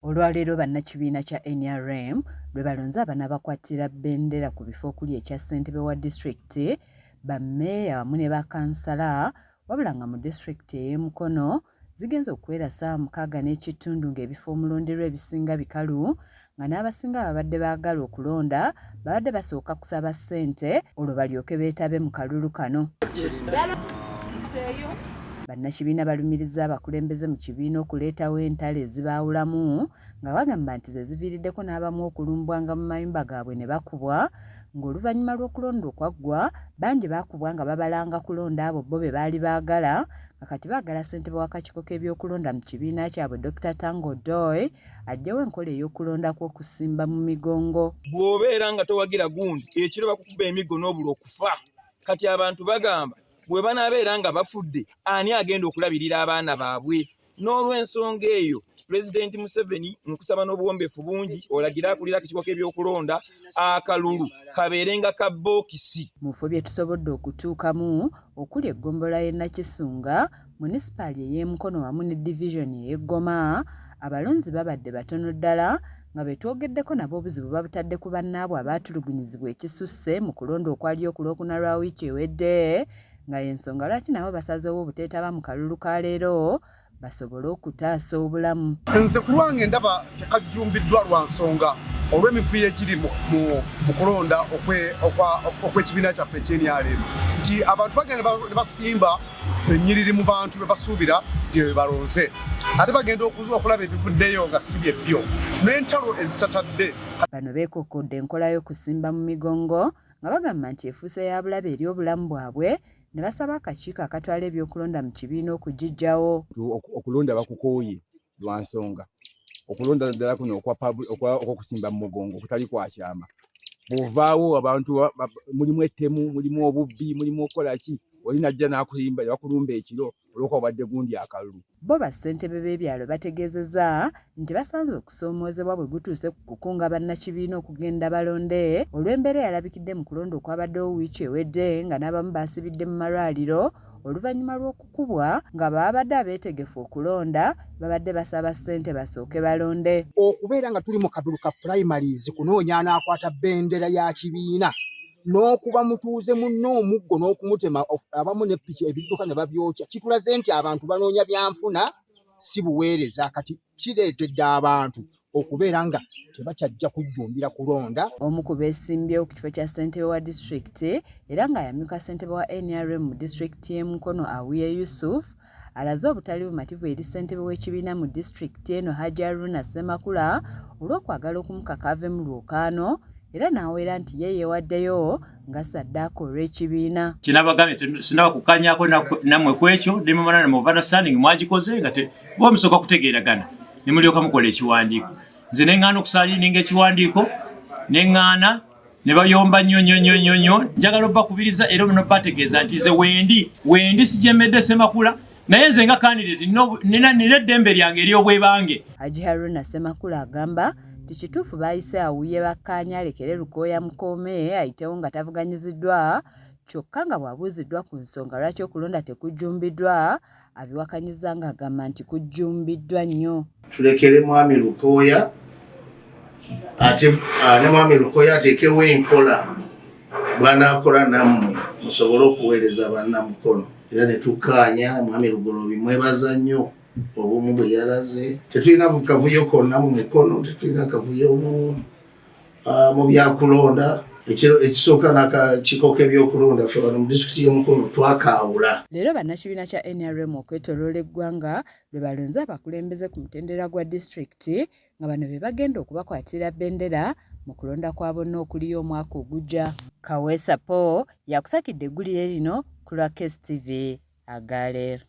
Olwaleero bannakibiina kya NRM lwe balonze abanaabakwatira bbendera ku bifo okuli ekya ssentebe wa disitulikiti, bammeeya wamu ne bakansala, wabula nga mu disitulikiti ey'e Mukono zigenze okuwera ssaawa 6.5 ng'ebifo omulonderwa ebisinga bikalu, nga n'abasinga babadde baagala okulonda babadde basooka kusaba ssente olwo balyoke beetabe mu kalulu kano. Bannakibiina balumiriza abakulembeze mu kibiina okuleetawo entalo ezibaawulamu nga bagamba nti ze ziviiriddeko n'abamu okulumbwanga mu mayumba gaabwe ne bakubwa, ng'oluvannyuma lw'okulonda okwaggwa bangi baakubwa nga babalanga kulonda abo bo be baali baagala, nga kati baagala ssentebe w'akakiiko k'ebyokulonda mu kibiina kyabwe Dr. Tango Doi aggyewo enkola ey'okulonda kw'okusimba mu migongo. Bw'obeera nga towagira gundi ekiro bakukuba emiggo n'obula okufa. Kati abantu bagamba bwe banaabeera nga bafudde ani agenda okulabirira abaana baabwe? N'olw'ensonga eyo Pulezidenti Museveni nkusaba n'obuwombeefu bungi olagira akulira akakiiko k'ebyokulonda akalulu kabeerenga ka bookisi. Mu bifo bye tusobodde okutuukamu okuli eggombolola y'e Nakisunga, munisipaali ey'e Mukono wamu ne divizoni ey'e Goma, abalonzi babadde batono ddala nga betwogeddeko nabo obuzibu babutadde ku bannaabwe abaatulugunyizibwa ekisusse mu kulonda okwali okulwokuna lwa wiiki ewedde, nga y'ensonga lwaki nabo basazeewo obuteetaba mu kalulu ka leero basobole okutaasa obulamu. Nze ku lwange ndaba tekajjumbiddwa lwa nsonga olw'emivuyo egiri mu kulonda okw'ekibiina kyaffe ekyenyaaleero, nti abantu bagenda ne basimba ennyiriri mu bantu be basuubira nti be balonze, ate bagenda okulaba ebivuddeyo nga si bye byo n'entalo ezitatadde. Bano beekokkodde enkola y'okusimba mu migongo nga bagamba nti efuuse ya bulabe eri obulamu bwabwe, ne basaba akakiiko akatwala ebyokulonda mu kibiina okugiggyawo. Okulonda bakukooye lwa nsonga, okulonda ddala kuno okwokusimba mu mugongo kutali kwa kyama. Bw'ovaawo abantu mulimu ettemu, mulimu obubbi, mulimu okukola ki, oli najja n'akulimba bakulumba ekiro olw'okuba obadde gundi akalulu. Bo bassentebe b'ebyalo bategeezezza nti basanze okusoomoozebwa bwe gutuuse ku kukunga bannakibiina okugenda balonde olw'embeera eyalabikidde mu kulonda okwabaddewo wiiki ewedde nga n'abamu baasibidde mu malwaliro oluvannyuma lw'okukubwa nga babadde abeetegefu okulonda babadde basaba ssente basooke balonde. Okubeera nga tuli mu kalulu ka primaries kunoonya anaakwata bbendera ya kibiina n'okuba mutuuze munno omuggo n'okumutema abamu ne ppiki ebidduka ne babyokya, kitulaze nti abantu banoonya byanfuna si buweereza. Kati kireetedde abantu okubeera nga tebakyajja kujjumbira kulonda. Omu ku beesimbyewo ku kifo kya ssentebe wa disitulikiti era nga yamyuka ssentebe wa NRM mu disitulikiti y'e Mukono Awiye Yusuf alaze obutali bumativu eri ssentebe w'ekibiina mu disitulikiti eno Hajji Haruna Ssemakula olw'okwagala okumukaka ave mu lwokaano, era n'awera nti ye yeewaddeyo nga saddaaka olw'ekibiina. Kinabagambye sinaba kukanyaako nammwe ku ekyo ne mumana mu understanding mwagikoze nga bo musooka kutegeeragana ne mulyoka mukola ekiwandiiko. Nze ne ŋŋaana okusaalinga ekiwandiiko ne ŋŋaana ne bayomba nnyo. Njagala obbakubiriza era bategeeza nti nze wendi sijemedde Ssemakula, naye nze nga candidate nina eddembe lyange ery'obwebange. Hajji Haruna Ssemakula agamba tikituufu baayise Awiye bakkaanya alekere Lukooya Mukoome ayitewo nga tavuganyiziddwa, kyokka nga bw'abuuziddwa ku nsonga lwaki okulonda tekujjumbiddwa abiwakanyiza ng'agamba nti kujjumbiddwa nnyo. Tulekere Mwami Lukooya ate ne Mwami Lukooya ateekewo enkola bw'anaakola nammwe musobole okuweereza bannamukono, era ne tukkaanya Mwami Lugoloobi mwebaza nnyo obumu bwe yalaze. Tetulina kavuyo konna mu Mukono, tetulina kavuyo mu byakulonda. Ekisooka n'akakiiko k'ebyokulonda ffe bano mu disitulikiti y'e Mukono twakaawula. Leero bannakibiina kya NRM okwetooloola eggwanga lwe balonze abakulembeze ku mutendera gwa disitulikiti nga bano be bagenda okubakwatira bbendera mu kulonda kwa bonna okuliyo omwaka ogujja. Kaweesa Paul yakusakidde eggulire lino ku lwa KSTV Agaleero.